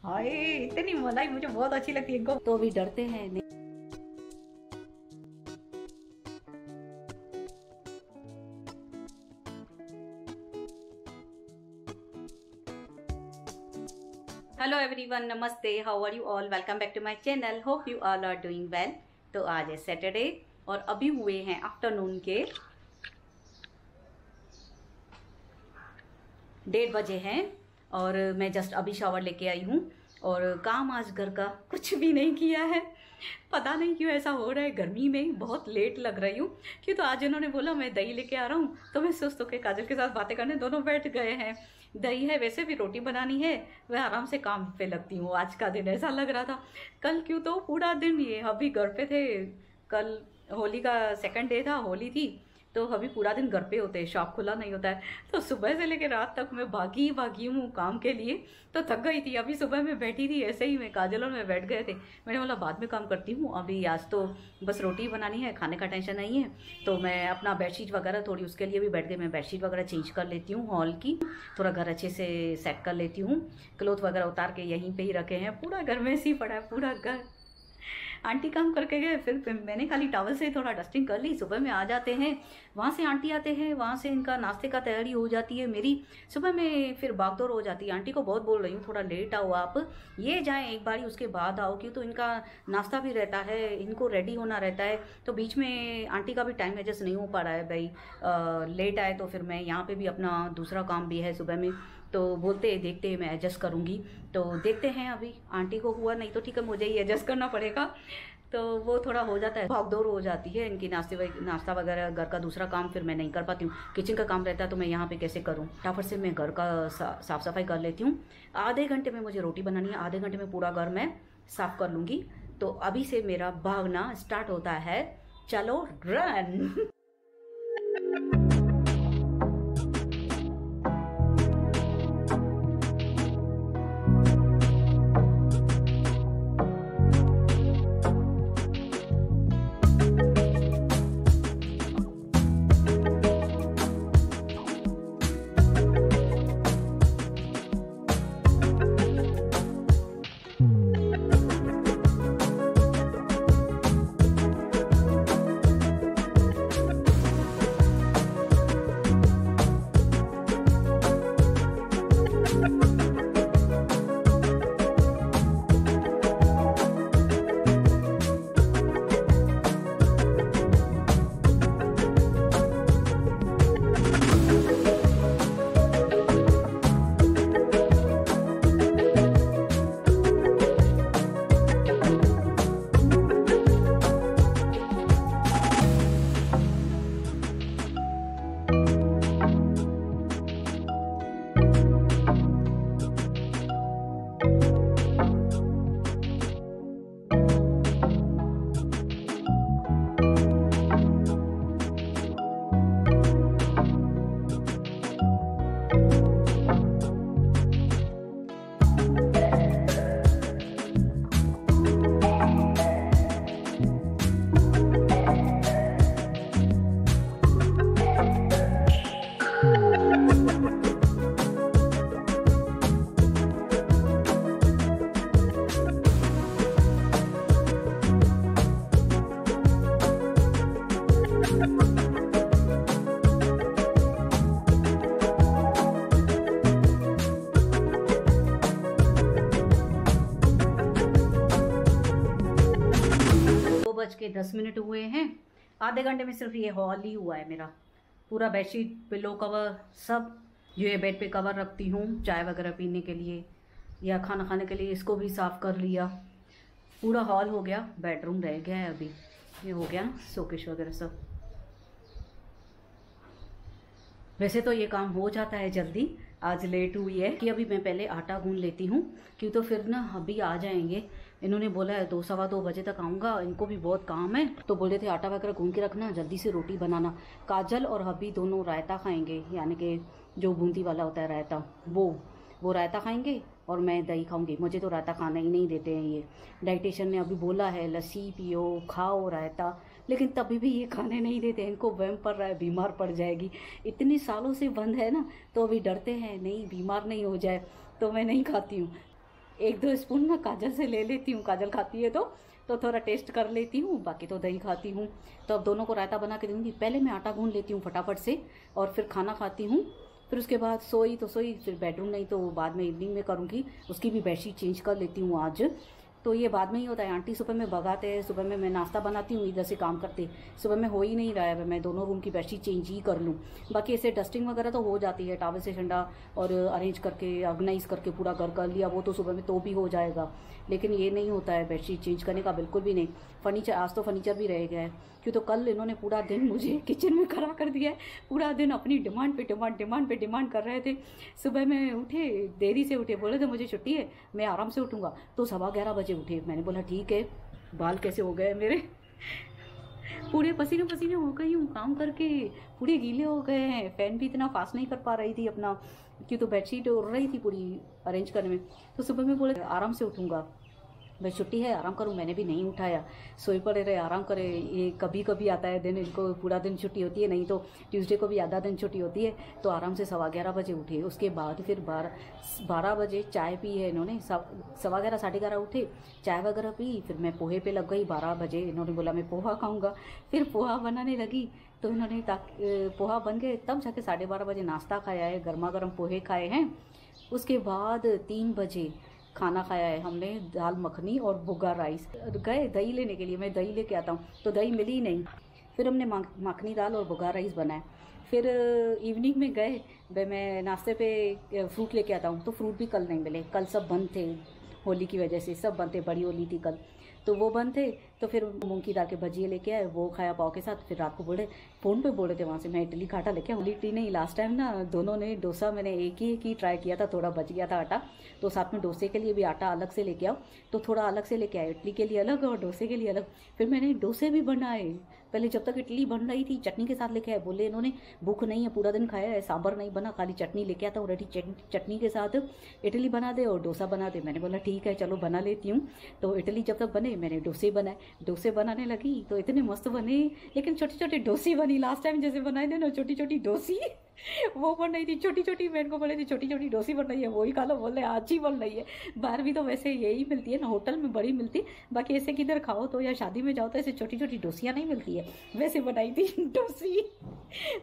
हाय, इतनी मलाई मुझे बहुत अच्छी लगती है इनको, तो भी डरते हैं नहीं। हेलो एवरीवन, नमस्ते, how are you all, welcome back to my channel, hope you all are doing well. तो आज है सैटरडे और अभी हुए हैं आफ्टरनून के 1:30 बजे हैं और मैं जस्ट अभी शावर लेके आई हूँ और काम आज घर का कुछ भी नहीं किया है। पता नहीं क्यों ऐसा हो रहा है, गर्मी में बहुत लेट लग रही हूँ। क्यों, तो आज इन्होंने बोला मैं दही लेके आ रहा हूँ, तो मैं सुस्त होकर काजल के साथ बातें करने दोनों बैठ गए हैं। दही है, वैसे भी रोटी बनानी है, वह आराम से काम पे लगती हूँ। आज का दिन ऐसा लग रहा था, कल क्यों तो पूरा दिन ये अभी घर पे थे। कल होली का सेकंड डे था, होली थी, तो अभी पूरा दिन घर पे होते हैं, शॉप खुला नहीं होता है। तो सुबह से लेकर रात तक मैं भागी भागी हूँ काम के लिए, तो थक गई थी। अभी सुबह में बैठी थी ऐसे ही, मैं काजल और मैं बैठ गए थे। मैंने बोला बाद में काम करती हूँ, अभी आज तो बस रोटी बनानी है, खाने का टेंशन नहीं है। तो मैं अपना बेडशीट वगैरह थोड़ी उसके लिए भी बैठ गई। मैं बेडशीट वगैरह चेंज कर लेती हूँ हॉल की, थोड़ा घर अच्छे से सेट कर लेती हूँ। क्लोथ वगैरह उतार के यहीं पे ही रखे हैं, पूरा घर में ऐसे ही पड़ा है, पूरा घर। आंटी काम करके गए, फिर मैंने खाली टॉवल से थोड़ा डस्टिंग कर ली। सुबह में आ जाते हैं, वहाँ से आंटी आते हैं, वहाँ से इनका नाश्ते का तैयारी हो जाती है मेरी। सुबह में फिर भागदौड़ हो जाती है। आंटी को बहुत बोल रही हूँ थोड़ा लेट आओ आप, ये जाएं एक बारी उसके बाद आओ, क्यों तो इनका नाश्ता भी रहता है, इनको रेडी होना रहता है। तो बीच में आंटी का भी टाइम एडजस्ट नहीं हो पा रहा है भाई, लेट आए तो फिर मैं यहाँ पे भी अपना दूसरा काम भी है सुबह में, तो बोलते हैं देखते हैं मैं एडजस्ट करूँगी। तो देखते हैं, अभी आंटी को हुआ नहीं तो ठीक है, मुझे ही एडजस्ट करना पड़ेगा। तो वो थोड़ा हो जाता है, भागदौड़ हो जाती है इनकी नाश्ता वगैरह, घर का दूसरा काम फिर मैं नहीं कर पाती हूँ। किचन का काम रहता है तो मैं यहाँ पे कैसे करूँ। फटाफट से मैं घर का साफ सफाई कर लेती हूँ। आधे घंटे में मुझे रोटी बनानी है, आधे घंटे में पूरा घर मैं साफ कर लूँगी। तो अभी से मेरा भागना स्टार्ट होता है, चलो रन। बज के 10 मिनट हुए हैं। आधे घंटे में सिर्फ ये हॉल ही हुआ है मेरा। पूरा बेडशीट, पिलो कवर, सब जो है बेड पे कवर रखती हूँ चाय वगैरह पीने के लिए या खाना खाने के लिए, इसको भी साफ़ कर लिया। पूरा हॉल हो गया, बेडरूम रह गया है अभी, ये हो गया ना शोकेश वगैरह सब। वैसे तो ये काम हो जाता है जल्दी, आज लेट हुई है कि अभी मैं पहले आटा गूंद लेती हूँ, क्यों तो फिर ना अभी आ जाएंगे। इन्होंने बोला है 2 सवा 2 बजे तक आऊँगा, इनको भी बहुत काम है, तो बोले थे आटा वगैरह गूंद के रखना, जल्दी से रोटी बनाना। काजल और हबी दोनों रायता खाएंगे, यानी कि जो बूंदी वाला होता है रायता, वो रायता खाएंगे और मैं दही खाऊंगी। मुझे तो रायता खाना ही नहीं देते हैं ये। डाइटिशियन ने अभी बोला है लस्सी पियो, खाओ रायता, लेकिन तभी भी ये खाने नहीं देते। इनको वहम पड़ रहा है बीमार पड़ जाएगी, इतने सालों से बंद है ना, तो अभी डरते हैं नहीं बीमार नहीं हो जाए, तो मैं नहीं खाती हूँ। 1-2 स्पून मैं काजल से ले लेती हूँ, काजल खाती है तो थोड़ा टेस्ट कर लेती हूँ, बाकी तो दही खाती हूँ। तो अब दोनों को रायता बना के दूँगी। पहले मैं आटा गूंद लेती हूँ फटाफट से और फिर खाना खाती हूँ। फिर उसके बाद सोई तो सोई, फिर बेडरूम नहीं तो बाद में इवनिंग में करूँगी, उसकी भी बेडशीट चेंज कर लेती हूँ आज। तो ये बाद में ही होता है। आंटी सुबह में भगाते हैं, सुबह में मैं नाश्ता बनाती हूँ, इधर से काम करते। सुबह में हो ही नहीं रहा है, मैं दोनों रूम की बेडशीट चेंज ही कर लूँ। बाकी ऐसे डस्टिंग वगैरह तो हो जाती है, टॉवल से ठंडा और अरेंज करके ऑर्गेनाइज करके पूरा घर कर लिया, वो तो सुबह में तो भी हो जाएगा। लेकिन ये नहीं होता है बेडशीट चेंज करने का, बिल्कुल भी नहीं। फर्नीचर, आज तो फर्नीचर भी रह गया है, क्यों तो कल इन्होंने पूरा दिन मुझे किचन में खड़ा कर दिया है। पूरा दिन अपनी डिमांड पे डिमांड कर रहे थे। सुबह में उठे, देरी से उठे, बोले थे मुझे छुट्टी है, मैं आराम से उठूँगा, तो 11:15 बजे उठे। मैंने बोला ठीक है। बाल कैसे हो गए मेरे, पूरे पसीने पसीने हो गई हूँ काम करके, पूरे गीले हो गए हैं। फ़ैन भी इतना फास्ट नहीं कर पा रही थी अपना, क्यों तो बेडशीट उड़ रही थी पूरी अरेंज करने में। तो सुबह में बोले आराम से उठूँगा, भाई छुट्टी है आराम करूँ, मैंने भी नहीं उठाया। सोए पड़े रहे, आराम करे। ये कभी कभी आता है दिन, इनको पूरा दिन छुट्टी होती है, नहीं तो ट्यूसडे को भी आधा दिन छुट्टी होती है। तो आराम से 11:15 बजे उठे। उसके बाद फिर 12 बजे चाय पी है इन्होंने, 11:15 11:30 उठे, चाय वगैरह पी। फिर मैं पोहे पे लग गई। 12 बजे इन्होंने बोला मैं पोहा खाऊंगा, फिर पोहा बनाने लगी। तो इन्होंने पोहा बन गए, तब जाके 12:30 बजे नाश्ता खाया है, गर्मा गर्म पोहे खाए हैं। उसके बाद 3 बजे खाना खाया है हमने, दाल मखनी और भुगा राइस। गए दही लेने के लिए, मैं दही लेके आता हूँ, तो दही मिली ही नहीं। फिर हमने मखनी दाल और भुगा राइस बनाया। फिर इवनिंग में गए, मैं नाश्ते पे फ्रूट लेके आता हूँ, तो फ्रूट भी कल नहीं मिले, कल सब बंद थे, होली की वजह से सब बंद थे, बड़ी होली थी कल, तो वो बंद थे। तो फिर मूंग की दाल के भजिए लेके आए, वो खाया पाव के साथ। फिर रात को बोले, फ़ोन पे बोले थे वहाँ से, मैं इडली का आटा लेके आऊँ। इडली नहीं, लास्ट टाइम ना दोनों ने डोसा, मैंने एक ही ट्राई किया था, थोड़ा बच गया था आटा, तो साथ में डोसे के लिए भी आटा अलग से लेके आओ, तो थोड़ा अलग से लेके आए, इडली के लिए अलग और डोसे के लिए अलग। फिर मैंने डोसे भी बनाए। पहले जब तक इडली बन रही थी चटनी के साथ लेके आए, बोले इन्होंने भूख नहीं है, पूरा दिन खाया है, सांभर नहीं बना, खाली चटनी लेके आता हूँ, रेडी चटनी के साथ इडली बना दे और डोसा बना दे। मैंने बोला ठीक है चलो बना लेती हूँ। तो इडली जब तक बने, मैंने डोसे बनाए, डोसे बनाने लगी तो इतने मस्त बने, लेकिन छोटी छोटी डोसी बनी। लास्ट टाइम जैसे बनाए थे ना छोटी छोटी डोसी, वो बन रही थी छोटी छोटी। मैं इनको बोले थी छोटी छोटी डोसी बन रही है, वही खा लो, बोले अच्छी बन रही है। बाहर भी तो वैसे यही मिलती है ना, होटल में बड़ी मिलती, बाकी ऐसे किधर खाओ तो या शादी में जाओ तो ऐसे छोटी छोटी डोसियाँ नहीं मिलती है, वैसे बनाई थी डोसी,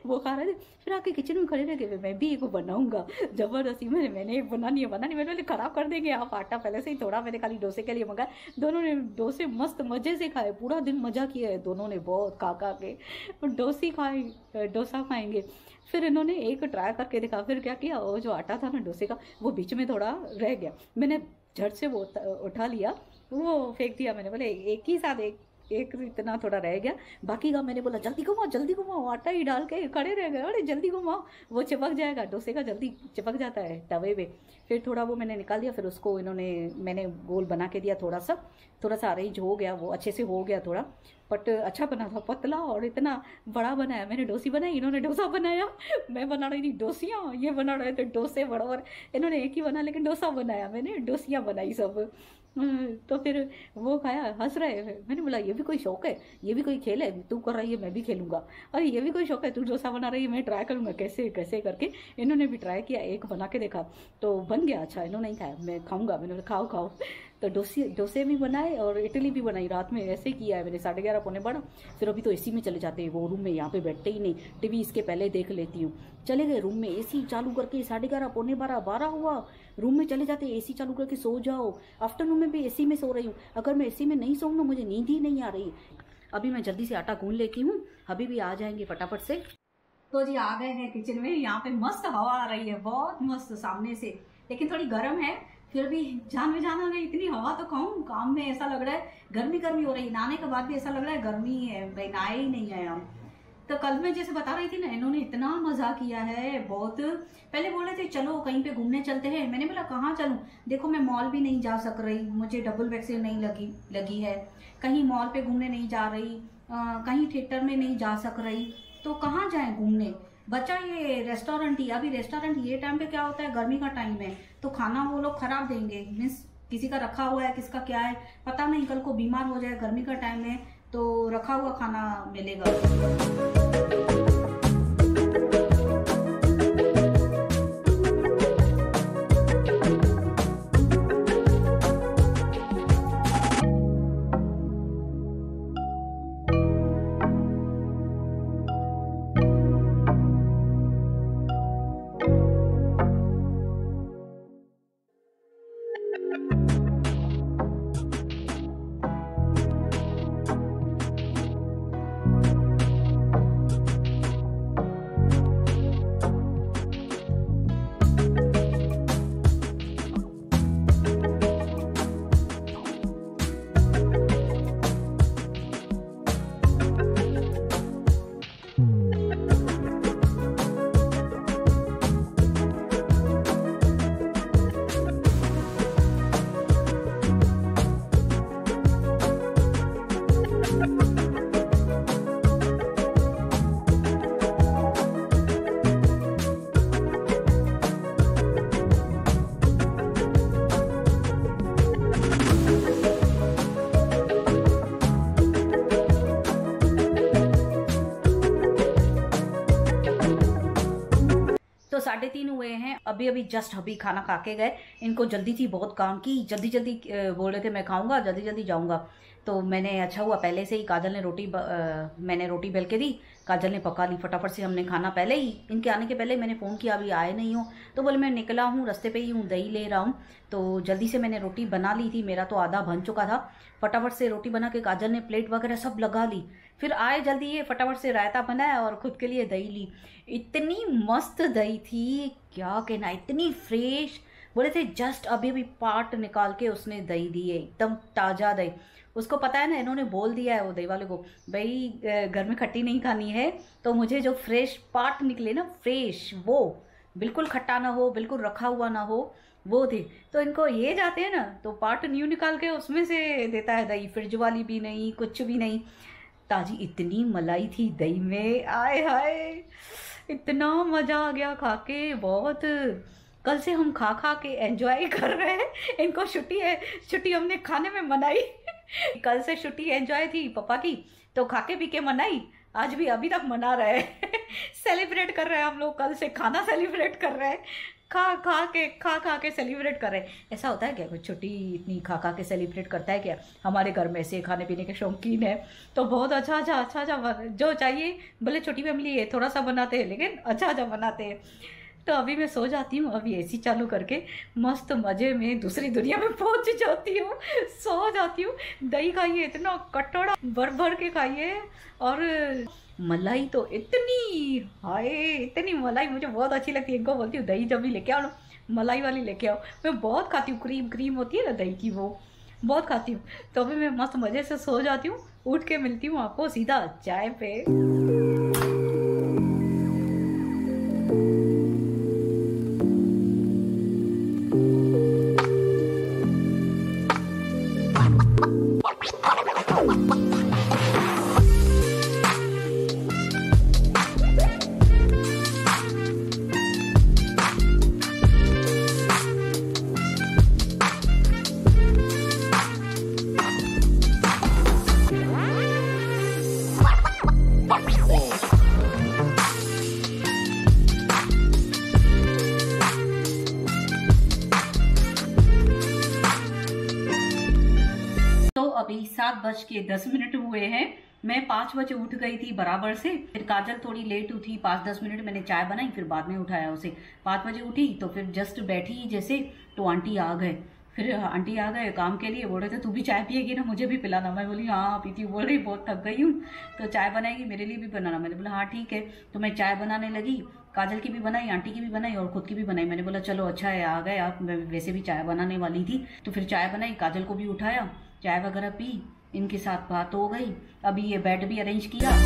वो खा रहे थे। फिर आके किचन में खड़े रह गए, मैं भी एक बनाऊंगा जबरदस्ती। मैंने एक बनानी है, मैंने बोले खराब कर देंगे आप, आटा पहले से ही थोड़ा मैंने खाली डोसे के लिए मंगाया। दोनों ने डोसे मस्त मज़े से खाए, पूरा दिन मज़ा किया है दोनों ने, बहुत खा के डोसी खाए, डोसा खाएंगे। फिर इन्होंने एक ट्राई करके देखा, फिर क्या किया, वो जो आटा था ना डोसे का, वो बीच में थोड़ा रह गया, मैंने झट से वो उठा लिया, वो फेंक दिया। मैंने बोले एक ही साथ एक इतना थोड़ा रह गया, बाकी का मैंने बोला जल्दी घुमाओ, आटा ही डाल के खड़े रह गए, अरे जल्दी घुमाओ, वो चिपक जाएगा, डोसे का जल्दी चिपक जाता है तवे पे। फिर थोड़ा वो मैंने निकाल दिया, फिर उसको मैंने गोल बना के दिया, थोड़ा सा अरेंज हो गया, वो अच्छे से हो गया थोड़ा, बट अच्छा बना था, पतला और इतना बड़ा बनाया। मैंने डोसी बनाई, इन्होंने डोसा बनाया, मैं बना रही थी डोसियाँ, ये बना रहे थे डोसे बड़ा, और इन्होंने एक ही बना, लेकिन डोसा बनाया, मैंने डोसियाँ बनाई सब। तो फिर वो खाया, हंस रहे। मैंने बोला ये भी कोई शौक है, ये भी कोई खेल है, तू कर रही है मैं भी खेलूंगा, अरे ये भी कोई शौक है, तू डोसा बना रही है मैं ट्राई करूंगा, कैसे कैसे करके इन्होंने भी ट्राई किया, एक बना के देखा तो बन गया अच्छा। इन्होंने नहीं खाया, मैं खाऊंगा, मैंने खाओ। तो डोसे भी बनाए और इडली भी बनाई, रात में ऐसे किया है मैंने, 11:30 पौने 12। फिर अभी तो एसी में चले जाते हैं वो, रूम में यहाँ पे बैठते ही नहीं, टीवी इसके पहले देख लेती हूँ। चले गए रूम में, एसी चालू करके 11:30 पौने 12 हुआ, रूम में चले जाते, एसी चालू करके सो जाओ। आफ्टरनून में भी एसी में सो रही हूँ, अगर मैं एसी में नहीं सोऊँ ना मुझे नींद ही नहीं आ रही। अभी मैं जल्दी से आटा गूंद लेती हूँ, अभी भी आ जाएंगे फटाफट से। तो जी आ गए हैं किचन में, यहाँ पे मस्त हवा आ रही है, बहुत मस्त सामने से, लेकिन थोड़ी गर्म है, फिर भी जान में जान आ गई, इतनी हवा तो खाऊं। काम में ऐसा लग रहा है गर्मी हो रही, नहाने के बाद भी ऐसा लग रहा है गर्मी है, भाई नहाए ही नहीं है हम। तो कल मैं जैसे बता रही थी ना, इन्होंने इतना मजा किया है, बहुत। पहले बोले थे चलो कहीं पे घूमने चलते हैं, मैंने बोला कहाँ चलूं, देखो मैं मॉल भी नहीं जा सक रही, मुझे डबल वैक्सीन नहीं लगी है, कहीं मॉल पे घूमने नहीं जा रही, कहीं थिएटर में नहीं जा सक रही, तो कहाँ जाएं घूमने। बचा ये रेस्टोरेंट ही, अभी रेस्टोरेंट ये टाइम पे क्या होता है, गर्मी का टाइम है, तो खाना वो लोग खराब देंगे, मीन्स किसी का रखा हुआ है, किसका क्या है पता नहीं, कल को बीमार हो जाए, गर्मी का टाइम है तो रखा हुआ खाना मिलेगा। अभी अभी जस्ट अभी खाना खा के गए। इनको जल्दी थी, बहुत काम की, जल्दी जल्दी बोल रहे थे मैं खाऊंगा, जल्दी जल्दी जाऊंगा। तो मैंने अच्छा हुआ पहले से ही काजल ने मैंने रोटी बेल के दी, काजल ने पका ली फटाफट से। हमने खाना पहले ही, इनके आने के पहले ही मैंने फ़ोन किया, अभी आए नहीं हो। तो बोले मैं निकला हूँ, रास्ते पे ही हूँ, दही ले रहा हूँ। तो जल्दी से मैंने रोटी बना ली थी, मेरा तो आधा बन चुका था। फटाफट से रोटी बना के काजल ने प्लेट वगैरह सब लगा ली। फिर आए जल्दी, ये फटाफट से रायता बनाया और खुद के लिए दही ली। इतनी मस्त दही थी, क्या कहना, इतनी फ्रेश। बोले थे जस्ट अभी अभी पार्ट निकाल के उसने दही दी है, एकदम ताज़ा दही। उसको पता है ना, इन्होंने बोल दिया है वो दही वाले को, भाई घर में खट्टी नहीं खानी है, तो मुझे जो फ्रेश पार्ट निकले ना, फ्रेश, वो बिल्कुल खट्टा ना हो, बिल्कुल रखा हुआ ना हो, वो थे। तो इनको ये जाते हैं ना, तो पार्ट न्यू निकाल के उसमें से देता है दही, फ्रिज वाली भी नहीं, कुछ भी नहीं, ताजी। इतनी मलाई थी दही में, आय हाय, इतना मज़ा आ गया खा के, बहुत। कल से हम खा खा के एंजॉय कर रहे हैं। इनको छुट्टी है, छुट्टी हमने खाने में मनाई। कल से छुट्टी एंजॉय थी पापा की, तो खा के पी के मनाई, आज भी अभी तक मना रहे हैं। सेलिब्रेट कर रहे हैं हम लोग, कल से खाना सेलिब्रेट कर रहे हैं, खा खा के सेलिब्रेट कर रहे हैं। ऐसा होता है क्या, कुछ छुट्टी इतनी खा खा के सेलिब्रेट करता है क्या? हमारे घर में ऐसे खाने पीने के शौकीन है, तो बहुत अच्छा अच्छा जो चाहिए, भले छोटी फैमिली है, थोड़ा सा बनाते हैं लेकिन अच्छा अच्छा बनाते हैं। तो अभी मैं सो जाती हूँ, अभी एसी चालू करके मस्त मज़े में दूसरी दुनिया में पहुँच जाती हूँ, सो जाती हूँ। दही खाइए, इतना कटोरा भर भर के खाइए। और मलाई तो इतनी, हाय, इतनी मलाई मुझे बहुत अच्छी लगती है। इनको बोलती हूँ दही जब भी लेके आओ ना, मलाई वाली लेके आओ। मैं बहुत खाती हूँ, क्रीम क्रीम होती है ना दही की, वो बहुत खाती हूँ। तो अभी मैं मस्त मज़े से सो जाती हूँ, उठ के मिलती हूँ आपको सीधा चाय पे। अभी 7:10 हुए हैं। मैं 5 बजे उठ गई थी बराबर से। फिर काजल थोड़ी लेट उठी, 5-10 मिनट मैंने चाय बनाई, फिर बाद में उठाया उसे। 5 बजे उठी तो फिर जस्ट बैठी जैसे, तो आंटी आ गए। फिर आंटी आ गए काम के लिए, बोल रहे थे तू भी चाय पिएगी ना, मुझे भी पिलाना। मैं बोली हाँ पीती हूँ। बोल रही बहुत थक गई हूँ, तो चाय बनाएगी, मेरे लिए भी बनाना। मैंने बोला हाँ ठीक है। तो मैं चाय बनाने लगी, काजल की भी बनाई, आंटी की भी बनाई और खुद की भी बनाई। मैंने बोला चलो अच्छा है आ गए आप, मैं वैसे भी चाय बनाने वाली थी। तो फिर चाय बनाई, काजल को भी उठाया, चाय वगैरह पी, इनके साथ बात हो गई। अभी ये बेड भी अरेंज किया।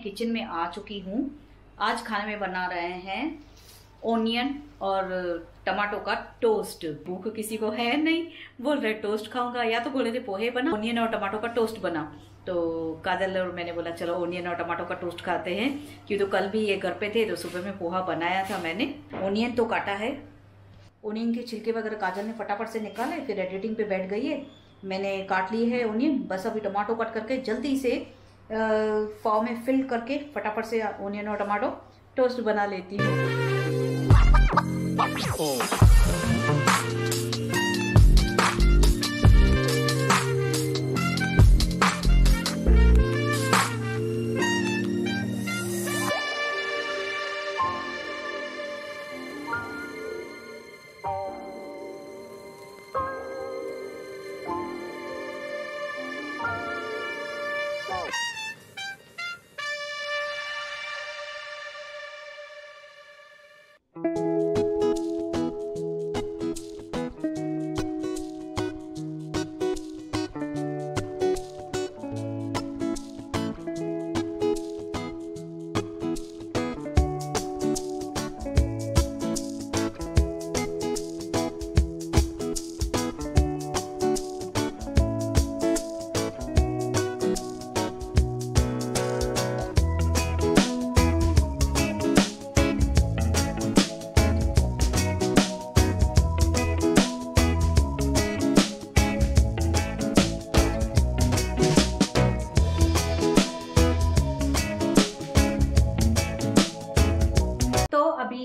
किचन में आ चुकी हूँ। आज खाने में बना रहे हैं ओनियन और टमाटो का टोस्ट। भूख किसी को है नहीं, बोल रहे टोस्ट खाऊंगा, या तो बोल रहे थे पोहे बना, ओनियन और टमाटो का टोस्ट बना। तो काजल और मैंने बोला चलो ओनियन और टमाटो का टोस्ट खाते हैं, क्योंकि तो कल भी ये घर पे थे तो सुबह में पोहा बनाया था मैंने। ओनियन तो काटा है, ओनियन के छिलके वगैरह काजल ने फटाफट से निकाले, फिर एडिटिंग पे बैठ गई है। मैंने काट ली है ओनियन, बस अभी टमाटो कट करके जल्दी से पाव में फिल करके फटाफट से ओनियन और टमाटो टोस्ट बना लेती हूँ।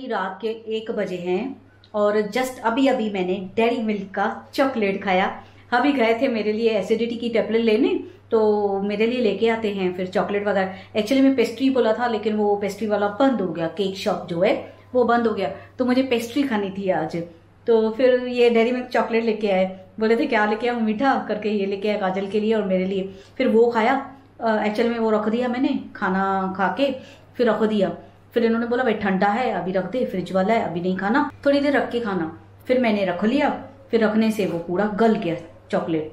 रात के 1 बजे हैं और जस्ट अभी अभी मैंने डेयरी मिल्क का चॉकलेट खाया। अभी गए थे मेरे लिए एसिडिटी की टेबलेट लेने, तो मेरे लिए लेके आते हैं फिर चॉकलेट वगैरह। एक्चुअली मैं पेस्ट्री बोला था, लेकिन वो पेस्ट्री वाला बंद हो गया, केक शॉप जो है वो बंद हो गया, तो मुझे पेस्ट्री खानी थी आज। तो फिर ये डेयरी मिल्क चॉकलेट लेके आए, बोले थे क्या लेके आऊँ मीठा करके, ये लेके आया काजल के लिए और मेरे लिए। फिर वो खाया, एक्चुअली में वो रख दिया मैंने, खाना खा के फिर रख दिया। फिर इन्होंने बोला भाई ठंडा है अभी रख दे, फ्रिज वाला है अभी नहीं खाना, थोड़ी देर रख के खाना। फिर मैंने रख लिया, फिर रखने से वो पूरा गल गया चॉकलेट।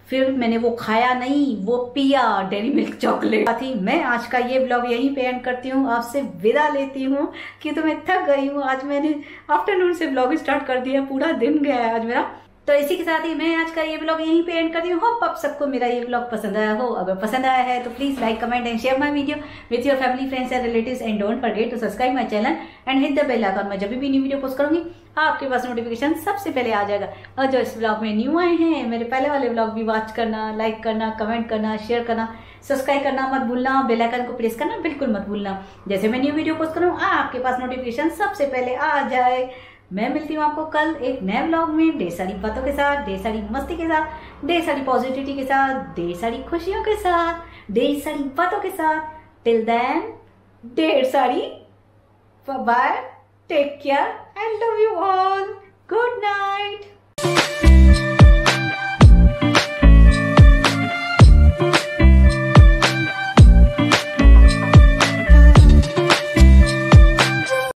फिर मैंने वो खाया नहीं, वो पिया डेयरी मिल्क चॉकलेट थी। मैं आज का ये ब्लॉग यहीं पे एंड करती हूँ, आपसे विदा लेती हूँ कि तो मैं थक गई हूँ। आज मैंने आफ्टरनून से ब्लॉग स्टार्ट कर दिया, पूरा दिन गया है आज मेरा। तो इसी के साथ ही मैं आज का ये ब्लॉग यहीं पे एंड करती हूँ। होप आप सबको मेरा ये ब्लॉग पसंद आया हो। अगर पसंद आया है तो please like, comment and share my video with your family, friends and relatives and don't forget to subscribe my channel and hit the bell icon. मैं जब भी न्यू वीडियो पोस्ट करूंगी आपके पास नोटिफिकेशन सबसे पहले आ जाएगा। और जो इस ब्लॉग में न्यू आए हैं, मेरे पहले वाले ब्लॉग भी वॉच करना, लाइक करना, कमेंट करना, शेयर करना, सब्सक्राइब करना मत भूलना, बेल आइकन को प्रेस करना बिल्कुल मत भूलना। जैसे मैं न्यू वीडियो पोस्ट करूँ आपके पास नोटिफिकेशन सबसे पहले आ जाए। मैं मिलती हूँ आपको कल एक नए ब्लॉग में, ढेर सारी बातों के साथ, ढेर सारी मस्ती के साथ, ढेर सारी पॉजिटिविटी के साथ, ढेर सारी खुशियों के साथ, ढेर सारी बातों के साथ। टिल देन ढेर सारी bye, take care, I love you all.